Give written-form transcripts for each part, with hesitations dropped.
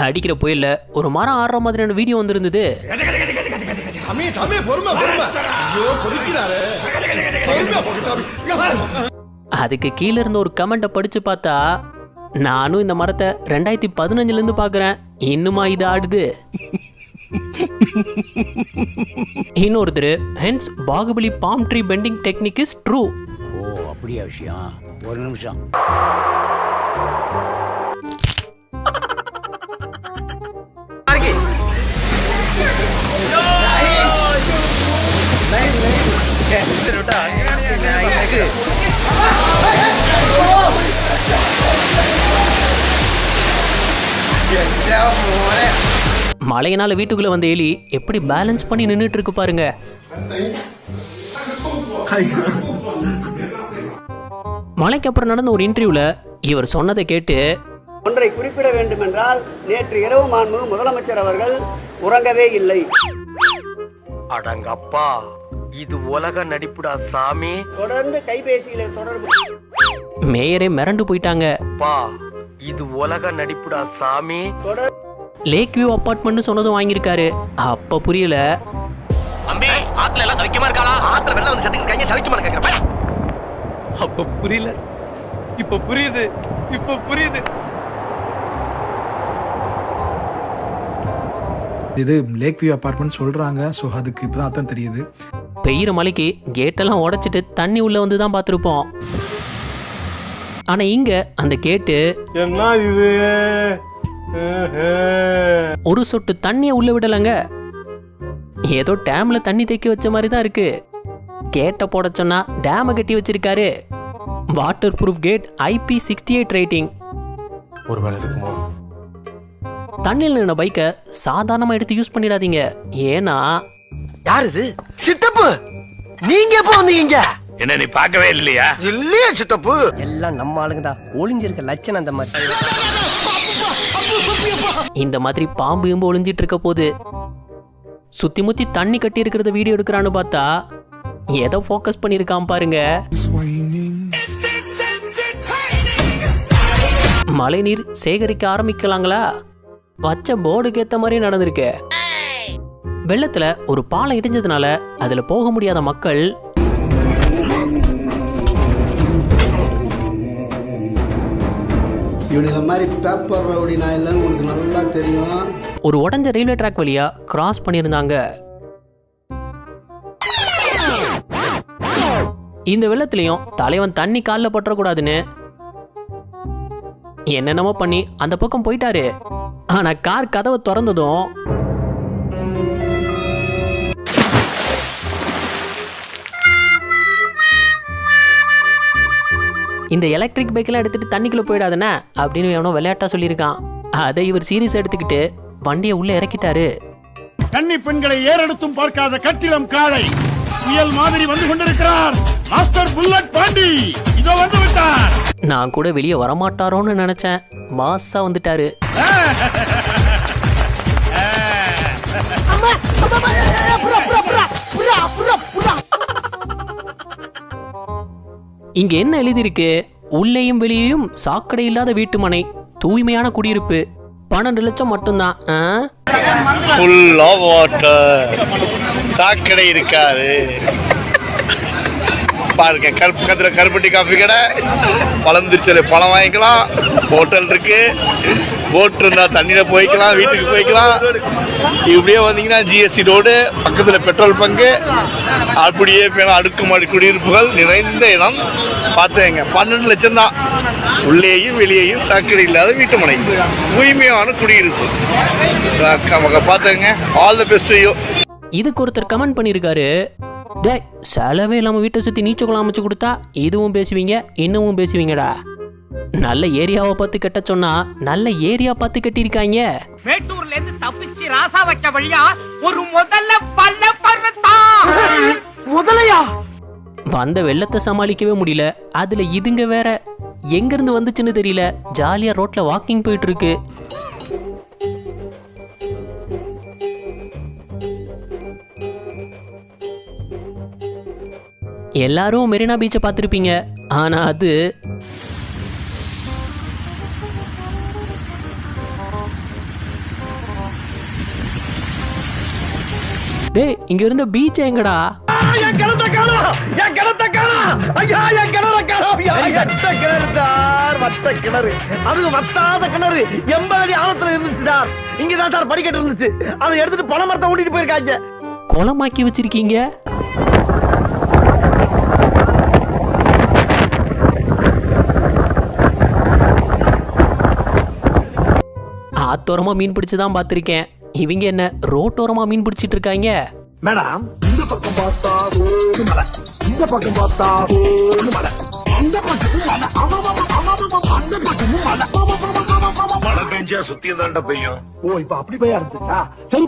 அடிக்கிற புயல்ல ஒரு மரம் ஆடுற மாதிரியான வீடியோ வந்திருந்தது. அதுக்கு கீழே இருந்த ஒரு கமெண்ட்டை படிச்சு பார்த்தா, நானும் இந்த மரத்தை 2015 இருந்து பாக்குறேன், இன்னுமா இது ஆடுது? இன்னொருத்தர், hence Baahubali palm tree bending technique is true. ஓ அப்படியா விஷயம்? ஒரு நிமிஷம். மழையினால வீட்டுக்குள்ள வந்த எலி எப்படி பேலன்ஸ் பண்ணி நின்னுட்டு இருக்கு பாருங்க. மழைக்கு அப்புறம் நடந்த ஒரு இன்டர்வியூல இவர் சொன்னதை கேட்டு, ஒன்றை குறிப்பிட வேண்டும் என்றால், நேற்று இரவு மாண்புமிகு முதலமைச்சர் அவர்கள் உறங்கவே இல்லை. அடங்கப்பா, இது உலக நடிப்புடா சாமி. தொடர்ந்து கைபேசியில தொடர்பு. மேயரே மிரண்டு போயிட்டாங்க. இது உலக நடிப்புடா சாமி. லேக் வியூ அபார்ட்மெண்ட் சொன்னதும் வாங்கியிருக்காரு. அப்ப புரியல. தம்பி, ஆத்துல எல்லாம் சவிக்கமா இருக்காளா? ஆத்துல வெள்ள வந்து சத்துக்கு கையை சவிக்கமா கேக்குறப்ப அப்ப புரியல. இப்ப புரியுது, இப்ப புரியுது. இது லேக் வியூ அபார்ட்மெண்ட் சொல்றாங்க. ஸோ அதுக்கு இப்போதான் அர்த்தம் தெரியுது. பெய்யுற மலைக்கு கேட்டெல்லாம் உடைச்சிட்டு தண்ணி உள்ள வந்து தான் பார்த்துருப்போம். ஆனா இங்க அந்த கேட்டு என்ன இது, ஒரு சொட்டு தண்ணியை உள்ள விடலங்க. ஏதோ டேம்ல தண்ணி தேக்கி வச்ச மாதிரி தான் இருக்கு. கேட்டை போட சொன்னா டேமை கட்டி வச்சிருக்காரு. Waterproof gate, IP68 rating. ஒருவேளை இருக்குமோ? தண்ணியில் நின்ன பைக்கை சாதாரணமா எடுத்து யூஸ் பண்ணிடாதீங்க. ஏன்னா யார் இது? சித்தப்பு, நீங்க எப்போ வந்தீங்க? என்ன நீ பார்க்கவே இல்லையா? இல்லையா சித்தப்பு? எல்லாம் நம்ம ஆளுங்க தான். ஒளிஞ்சிருக்க லட்சணம் அந்த மாதிரி. இந்த மாதிரி பாம்பு எம்பு ஒளிஞ்சிட்டு இருக்க போது சுத்தி முத்தி தண்ணி கட்டி இருக்கிறத வீடியோ எடுக்கிறான்னு பார்த்தா எதை ஃபோக்கஸ் பண்ணிருக்கான் பாருங்க. மழைநீர் சேகரிக்க ஆரம்பிக்கலாங்களா? வச்ச போர்டுக்கு ஏத்த மாதிரி நடந்திருக்கு. வெள்ளத்துல ஒரு பாலம் இடிஞ்சதுனால அதுல போக முடியாத மக்கள் இவனுங்க மாதிரி பேப்பர் ரவுடி நான் இல்லைன்னு உனக்கு நல்லா தெரியும். ஒரு உடஞ்ச ரயில்வே ட்ராக் வழியா கிராஸ் பண்ணியிருந்தாங்க. இந்த வெள்ளத்திலையும் தலைவன் தண்ணி காலில் பற்றக்கூடாதுன்னு என்னென்னமோ பண்ணி அந்த பக்கம் போயிட்டாரு. ஆனா கார் கதவை திறந்ததும் இந்த எலக்ட்ரிக் பைக்கெல்லாம் எடுத்துட்டு தண்ணிக்குள்ள போயிடாதுன்னா அப்படின்னு எவனோ விளையாட்டா சொல்லியிருக்கான். அதை இவர் சீரியஸ் எடுத்துக்கிட்டு வண்டியை உள்ள இறக்கிட்டாரு. கன்னி பெண்களை ஏறெடுத்தும் பார்க்காத கட்டிடம் காளை புயல் மாதிரி வந்து கொண்டிருக்கிறார். மாஸ்டர் புல்லட் பாண்டி இதோ வந்து விட்டார். நான் கூட வெளியே வரமாட்டாரோன்னு நினைச்சேன். மாசா வந்துட்டாரு. இங்க என்ன எழுதியிருக்கு? உள்ளேயும் வெளியேயும் சாக்கடை இல்லாத வீட்டுமனை, தூய்மையான குடியிருப்பு, 12 லட்சம் மட்டும்தான். சாக்கடை இருக்காது பாருங்க. கருப்பு கருப்பட்டி காஃபி கடை, பழம் திருச்சல பழம் வாங்கிக்கலாம், ஹோட்டல் இருக்கு, போட் இருந்தா தண்ணியில போய்க்கலாம், வீட்டுக்கு போய்க்கலாம். இப்படியே வந்தீங்கன்னா GST ரோடு பக்கத்துல பெட்ரோல் பங்கு, அப்படியே அடுக்குமாடி குடியிருப்புகள் நிறைந்த இடம். பார்த்துங்க, 12 லட்சம் தான். உள்ளேயும் வெளியேயும் சாக்கடை இல்லாத வீட்டு மனை, தூய்மையான குடியிருப்பு. பார்த்துங்க. All the best to you. இதுக்கு ஒருத்தர் கமெண்ட் பண்ணியிருக்காரு, டே செலவே இல்லாம வீட்டை சுத்தி நீச்சல் அமைச்சு கொடுத்தா இதுவும் பேசுவீங்க இன்னமும் பேசுவீங்கடா. நல்ல ஏரியாவை பார்த்து கட்ட சொன்னா நல்ல ஏரியா பார்த்து கட்டியிருக்காங்க. மேட்டூர்ல இருந்து தப்பிச்சு ராசா வைக்க வழியா ஒரு முதலையா வந்த வெள்ளத்தை சமாளிக்கவே முடியல. அதுல இதுங்க வேற எங்க இருந்து வந்துச்சுன்னு தெரியல. ஜாலியா ரோட்ல வாக்கிங் போயிட்டு இருக்கு. எல்லாரும் மெரினா பீச்சை பார்த்துருப்பீங்க. ஆனா அது டேய் இங்க இருந்த பீச் எங்கடா? என் கிணத்தை காணோம், என் கிணத்தை காணோம், ஐயா என் கிணற காணோம், வட்ட கிணறு சார், வட்ட கிணறு, அது வத்தாத கிணறு, 80 அடி ஆழத்துல இருந்துச்சு சார். இங்கதான் சார் படிக்கட்டு இருந்துச்சு, அதை எடுத்துட்டு பனை மரத்தை ஓட்டிட்டு போயிருக்காங்க. குளமாக்கி வச்சிருக்கீங்க. ஆத்தோரமா மீன் பிடிச்சுதான் பார்த்திருக்கேன். இவங்க என்ன ரோட்டோரமா மீன் பிடிச்சிட்டு இருக்காங்க. மேடம் இந்த பக்கம் பார்த்தா ஒரு மலை, இந்த பக்கம் பார்த்தா ஒரு மலை, அந்த பக்கமும் மலை, அந்த பக்கமும் மலை. மழை பெஞ்சா சுத்தி தாண்டா பெய்யும். ஓ இப்ப அப்படி போய் இருந்துச்சா? சரி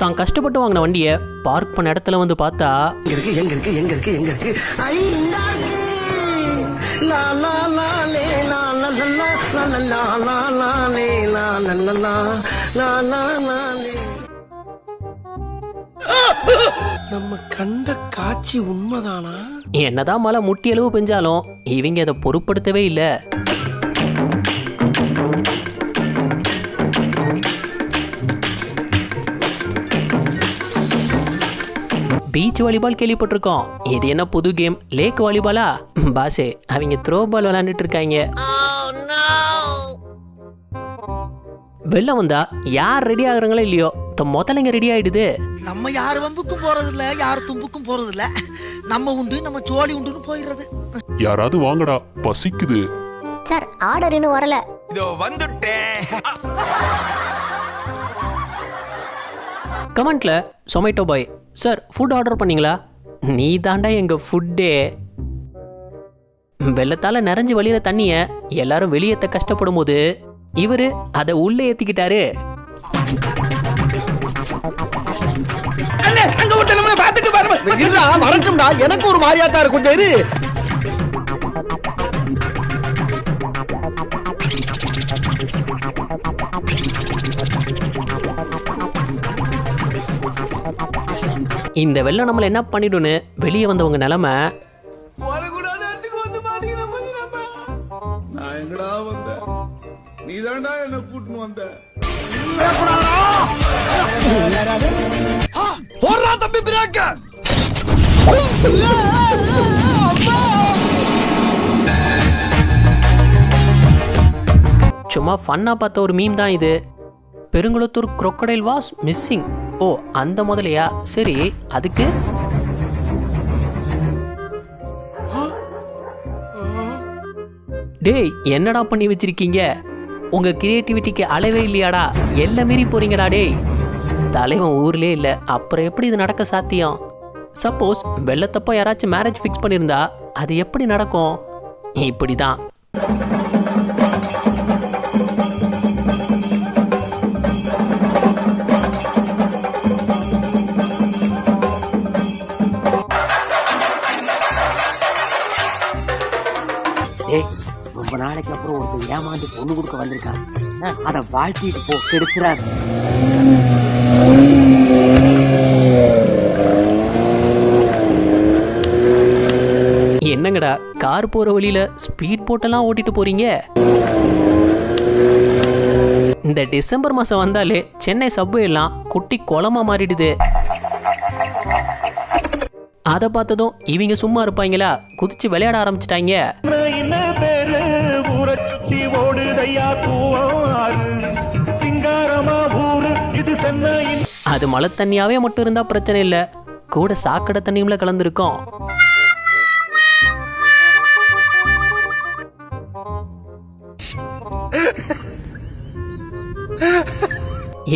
தான் கஷ்டப்பட்டு வாங்கின வண்டியை பார்க் பண்ண இடத்துல வந்து பார்த்தா எங்க இருக்கு ஐ இந்தா இருக்கு. லா லா லா லே லா லா லா லா லா லா லா லே லா லா லா லா லா லா லே. நம்ம கண்ட காட்சி உண்மைதானா? என்னதான் மழை முட்டி அளவு பெஞ்சாலும் இவங்க அதை பொருட்படுத்தவே இல்லை. பீச் வாலிபால் கேள்விப்பட்டிருக்கோம். இது என்ன புது கேம்? லேக் வாலிபாலா? பாசே அவங்க த்ரோ பால் விளையாண்டுட்டு இருக்காங்க. வெள்ளம் வந்தா யார் ரெடி ஆகுறாங்களோ இல்லையோ முதல்ல ரெடி ஆயிடுது. நம்ம யார் வம்புக்கும் போறது இல்ல, யார் தும்புக்கும் போறது இல்ல. நம்ம உண்டு நம்ம சோழி உண்டுன்னு போயிடுறது. யாராவது வாங்கடா, பசிக்குது. சார் ஆர்டர் இன்னும் வரல. இதோ வந்துட்டேன். கமெண்ட்ல Zomato bye sir food order பண்ணீங்களா? நீ தாண்டா எங்க ஃபுட்டே. வெள்ளத்தால நிறைஞ்சு வழியிற தண்ணிய எல்லாரும் வெளியேற்ற கஷ்டப்படும் போது இவரு அதை உள்ளே ஏத்திக்கிட்டாரு. அங்க விட்டு நம்ம பாத்துட்டு வரட்டும்டா, எனக்கு ஒரு மாதிரியாத்தா இருக்கும். கொஞ்சம் இரு. இந்த வெள்ளம் நம்மள என்ன பண்ணிடுன்னு வெளியே வந்தவங்க நிலைமை. நான் எங்கடா வந்தேன்? நீ தாண்டா என்ன கூட்டின்னு வந்த. போடுறா தம்பி பிரேக்க. சும்மா ஃபன்னா பார்த்த ஒரு மீம் தான் இது. Perungalathur crocodile was missing. ஓ அந்த முதலையா? சரி அதுக்கு டேய் என்னடா பண்ணி வச்சிருக்கீங்க? உங்க கிரியேட்டிவிட்டிக்கு அளவே இல்லையாடா? எல்லாம் மீறி போறீங்கடா டேய். தலைவன் ஊர்லயே இல்லை, அப்புறம் எப்படி இது நடக்க சாத்தியம்? சப்போஸ் வெள்ளத்தப்போ யாராச்சும் மேரேஜ் ஃபிக்ஸ் பண்ணியிருந்தா அது எப்படி நடக்கும்? இப்படிதான். ரொம்ப நாளைக்கு அப்புறம் ஒருத்தர் ஏமாந்து பொண்ணு கொடுக்க வந்திருக்கான். அதை வாழ்த்திட்டு போ, கெடுக்கிறார். என்னங்கடா கார் போற வழியில ஸ்பீட் போட்டெல்லாம் ஓட்டிட்டு போறீங்க? இந்த டிசம்பர் மாசம் வந்தாலே சென்னை சப்வே எல்லாம் குட்டி குளமா மாறிடுது. அதை பார்த்ததும் இவங்க சும்மா இருப்பாங்களா? குதிச்சு விளையாட ஆரம்பிச்சிட்டாங்க. அது மழை தண்ணியாவே மட்டும் இருந்தா பிரச்சனை இல்லை, கூட சாக்கடை தண்ணியும்ல கலந்துருக்கும்.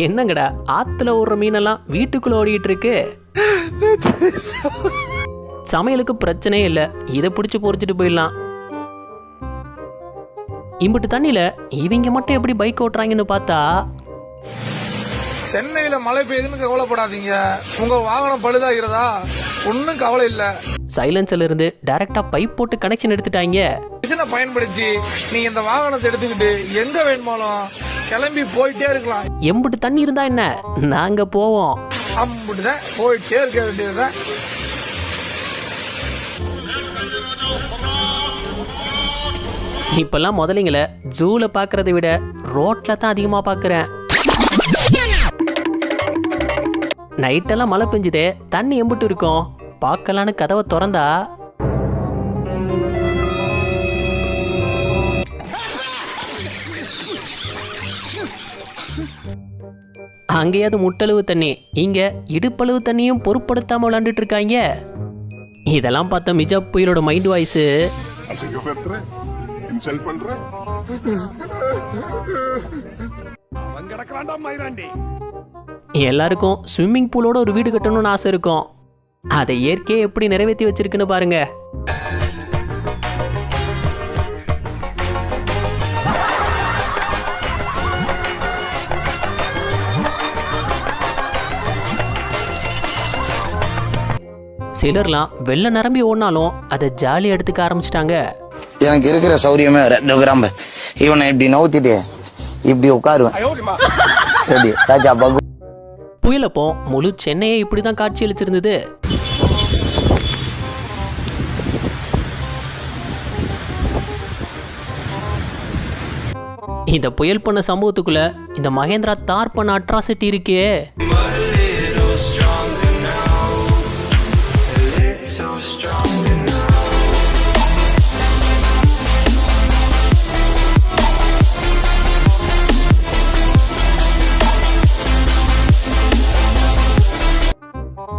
என்னங்கடா ஆத்துல ஓடுற மீனெல்லாம் வீட்டுக்குள்ள ஓடிட்டு இருக்கு. சமையலுக்கு பிரச்சனையே இல்லை, இதை பிடிச்சு பொறிச்சிட்டு போயிடலாம். இம்பிட்டு தண்ணியில இவங்க மட்டும் எப்படி பைக் ஓட்டுறாங்கன்னு பார்த்தா, சென்னையில மழை பெய்யுதுன்னு கவலைப்படாதீங்க, உங்க வாகனம் பழுதாகிறதா ஒன்னும் கவலை இல்ல. சைலன்ஸ்ல இருந்து டைரக்டா பைப் போட்டு கனெக்ஷன் எடுத்துட்டாங்க. மிஷினை பயன்படுத்தி நீங்க இந்த வாகனத்தை எடுத்துக்கிட்டு எங்க வேணுமாலும் கிளம்பி போயிட்டே இருக்கலாம். எம்பிட்டு தண்ணி இருந்தா என்ன, நாங்க போவோம். அப்படிதான் போயிட்டே இருக்க வேண்டியதுதான். இப்பெல்லாம் முதலைங்களை ஜூல பாக்குறதை விட ரோட்ல தான் அதிகமா பாக்குறேன். நைட்டெல்லாம் மழை பெஞ்சுதே, தண்ணி எம்பிட்டு இருக்கும் பார்க்கலான்னு கதவை திறந்தா அங்கேயாவது முட்டளவு தண்ணி, இங்க இடுப்பளவு தண்ணியும் பொருட்படுத்தாம விளையாண்டுட்டு இருக்காங்க. இதெல்லாம் பார்த்த மிஜாப் புயலோட மைண்ட் வாய்ஸ், எல்லாருக்கும் ஸ்விம்மிங் பூலோட ஒரு வீடு கட்டணும்னு ஆசை இருக்கும். அதை இயற்கையை எப்படி நிறைவேற்றி வச்சிருக்குன்னு பாருங்க. சிலர்லாம் வெள்ள நிரம்பி ஓடினாலும் அதை ஜாலியாக எடுத்துக்க ஆரம்பிச்சிட்டாங்க. எனக்கு இருக்கிற சௌரியமே கிராம இவனை இப்படி நவுத்திட்டு இப்படி உட்காருவேன். புயலப்போ முழு சென்னையை இப்படிதான் காட்சி அளிச்சிருந்தது. இந்த புயல் பண்ண சம்பவத்துக்குள்ள இந்த மகேந்திரா தார் பண்ண அட்ராசிட்டி இருக்கே.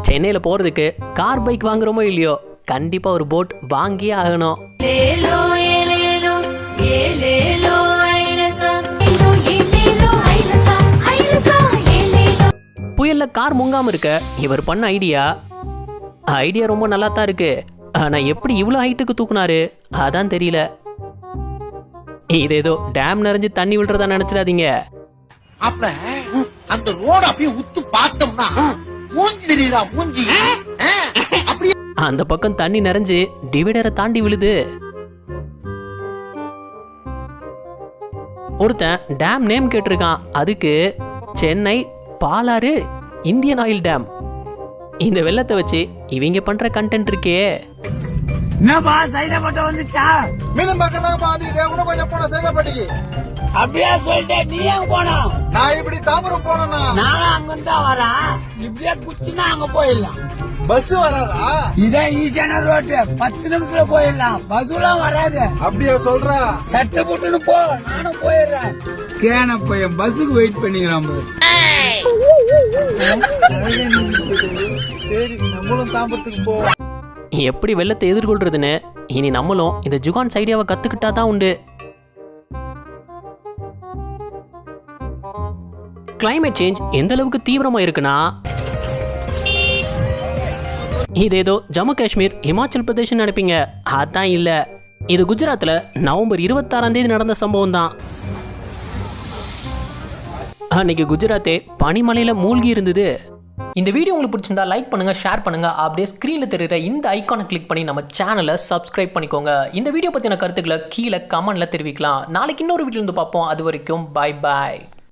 சென்னையில போறதுக்கு கார் பைக் வாங்குறோமோ இல்லையோ, கண்டிப்பா ஒரு போட் வாங்கியே ஆகணும். புயல்ல கார் முங்காம இருக்க இவர் பண்ண ஐடியா ரொம்ப நல்லா தான் இருக்கு. ஆனா எப்படி இவ்வளவு ஹைட்டுக்கு தூக்குனாரு அதான் தெரியல. இது ஏதோ டேம் நிறைஞ்சு தண்ணி விடுறதா நினைச்சிடாதீங்க. அப்ப அந்த ரோட அப்படியே உத்து பார்த்தோம்னா அந்த பக்கம் தண்ணி நிறைஞ்சு டிவைடரை தாண்டி விழுது. ஒருத்தன் டேம் நேம் கேட்டிருக்கான். அதுக்கு Chennai Palar Indian oil dam. இந்த வெள்ளத்தை வச்சு இவங்க பண்ற கண்டென்ட் இருக்கே. என்னப்பா சைட மட்டும் வந்துச்சா? மீனும் பக்கம் தான் பாதி இதே கூட கொஞ்சம் போன சேதப்பட்டிக்கு. அப்படியே சொல்லிட்டு நீ எங்க போனா? நான் இப்படி தாம்பரம் போனா நானும் அங்கிருந்தான் வரேன். இப்படியே குச்சினா அங்க போயிடலாம். பஸ் வராதா? இதான் ஈஸியான ரோட்டு, 10 நிமிஷத்துல போயிடலாம். பஸ் எல்லாம் வராது. அப்படியா சொல்றா? சட்டை போட்டுன்னு போ, நானும் போயிடுறேன். கேன பையன் பஸ்ஸுக்கு வெயிட் பண்ணிக்கிறான். சரி நம்மளும் தாம்பரத்துக்கு போ. எப்படி வெள்ளத்தை எதிர்கொள்றதுன்னு இனி நம்மளும் இந்த ஜுகான் ஐடியாவை கத்துக்கிட்டா தான் உண்டு. கிளைமேட் சேஞ்ச் எந்த அளவுக்கு தீவிரமா இருக்குன்னா, இது ஏதோ ஜம்மு காஷ்மீர் இமாச்சல் பிரதேஷ் நினைப்பீங்க. அதான் இல்ல, இது குஜராத்ல நவம்பர் 26 நடந்த சம்பவம் தான். அன்னைக்கு குஜராத்தே பனிமலையில மூழ்கி இருந்தது. இந்த வீடியோ உங்களுக்கு பிடிச்சிருந்தா லைக் பண்ணுங்க, ஷேர் பண்ணுங்க. அப்படியே ஸ்கிரீன்ல தெரியுற இந்த ஐகானை கிளிக் பண்ணி நம்ம சேனலை சப்ஸ்கிரைப் பண்ணிக்கோங்க. இந்த வீடியோ பத்தின கருத்துக்களை கீழே கமெண்ட்ல தெரிவிக்கலாம். நாளைக்கு இன்னொரு வீடியோ இருந்து பார்ப்போம். அது வரைக்கும் பாய் பாய்.